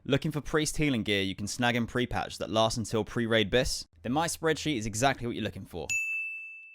Looking for priest healing gear you can snag in pre-patch that lasts until Pre Raid BiS? Then my spreadsheet is exactly what you're looking for.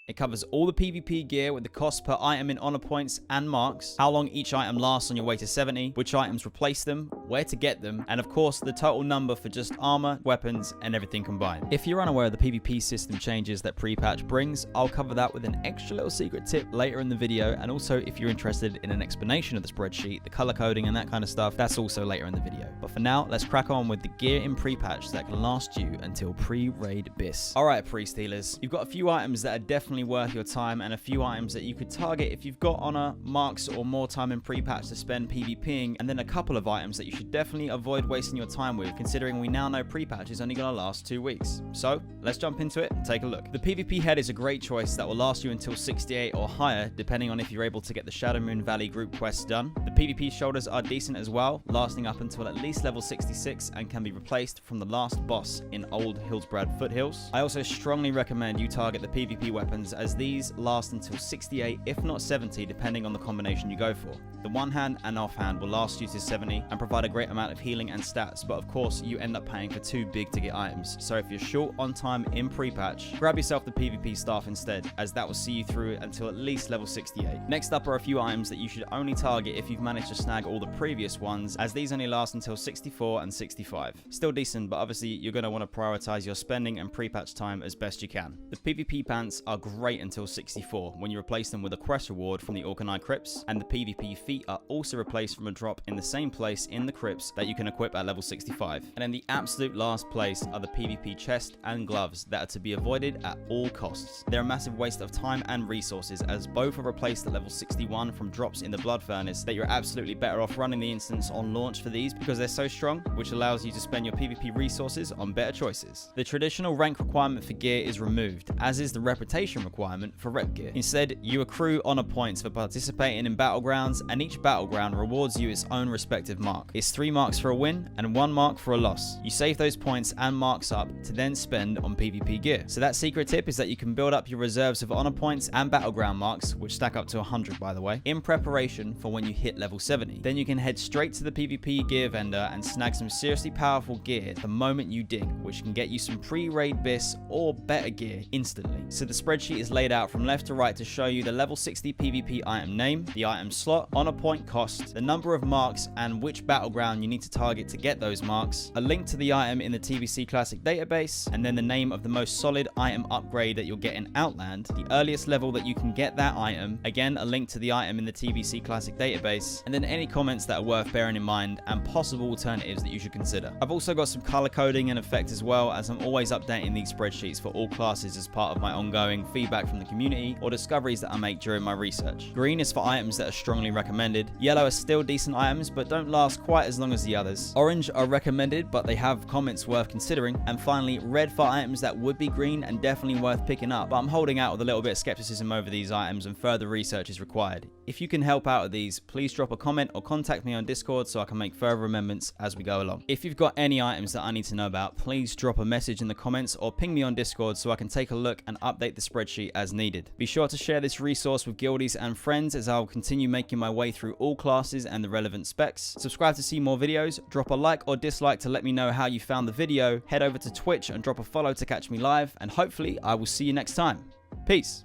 It covers all the PvP gear with the cost per item in honor points and marks, how long each item lasts on your way to 70, which items replace them, where to get them, and of course the total number for just armor, weapons, and everything combined. If you're unaware of the PvP system changes that pre-patch brings, I'll cover that with an extra little secret tip later in the video, and also if you're interested in an explanation of the spreadsheet, the color coding and that kind of stuff, that's also later in the video. But for now, let's crack on with the gear in pre-patch that can last you until Pre Raid BiS. Alright priest healers, you've got a few items that are definitely worth your time and a few items that you could target if you've got honor, marks, or more time in pre-patch to spend PvPing, and then a couple of items that you should definitely avoid wasting your time with, considering we now know pre-patch is only going to last 2 weeks. So let's jump into it and take a look. The PvP head is a great choice that will last you until 68 or higher, depending on if you're able to get the Shadow Moon Valley group quests done. The PvP shoulders are decent as well, lasting up until at least level 66 and can be replaced from the last boss in Old Hillsbrad Foothills. I also strongly recommend you target the PvP weapons, as these last until 68 if not 70 depending on the combination you go for. The one hand and off hand will last you to 70 and provide a great amount of healing and stats, but of course you end up paying for 2 big ticket items. So if you're short on time in pre-patch, grab yourself the PvP staff instead, as that will see you through until at least level 68. Next up are a few items that you should only target if you've managed to snag all the previous ones, as these only last until 64 and 65. Still decent, but obviously you're going to want to prioritize your spending and pre-patch time as best you can. The PvP pants are great until 64 when you replace them with a quest reward from the Orkanai crypts, and the PvP feet are also replaced from a drop in the same place in the crypts that you can equip at level 65. And in the absolute last place are the PvP chest and gloves that are to be avoided at all costs. They're a massive waste of time and resources, as both are replaced at level 61 from drops in the blood furnace, that you're absolutely better off running the instance on launch for these because they're so strong, which allows you to spend your PvP resources on better choices. The traditional rank requirement for gear is removed, as is the reputation requirement for rep gear. Instead, you accrue honor points for participating in battlegrounds, and each battleground rewards you its own respective mark. It's 3 marks for a win and 1 mark for a loss. You save those points and marks up to then spend on PvP gear. So that secret tip is that you can build up your reserves of honor points and battleground marks, which stack up to 100 by the way, in preparation for when you hit level 70. Then you can head straight to the PvP gear vendor and snag some seriously powerful gear the moment you dig, which can get you some pre-raid BiS or better gear instantly. So the spreadsheet is laid out from left to right to show you the level 60 PvP item name, the item slot, honor point cost, the number of marks, and which battleground you need to target to get those marks, a link to the item in the TBC Classic database, and then the name of the most solid item upgrade that you'll get in Outland, the earliest level that you can get that item, again a link to the item in the TBC Classic database, and then any comments that are worth bearing in mind and possible alternatives that you should consider. I've also got some color coding and effect as well, as I'm always updating these spreadsheets for all classes as part of my ongoing feedback from the community or discoveries that I make during my research. Green is for items that are strongly recommended. Yellow are still decent items but don't last quite as long as the others. Orange are recommended but they have comments worth considering. And finally, red for items that would be green and definitely worth picking up, but I'm holding out with a little bit of skepticism over these items and further research is required. If you can help out with these, please drop a comment or contact me on Discord so I can make further amendments as we go along. If you've got any items that I need to know about, please drop a message in the comments or ping me on Discord so I can take a look and update the spreadsheet as needed. Be sure to share this resource with guildies and friends, as I'll continue making my way through all classes and the relevant specs. Subscribe to see more videos, drop a like or dislike to let me know how you found the video, head over to Twitch and drop a follow to catch me live, and hopefully I will see you next time. Peace!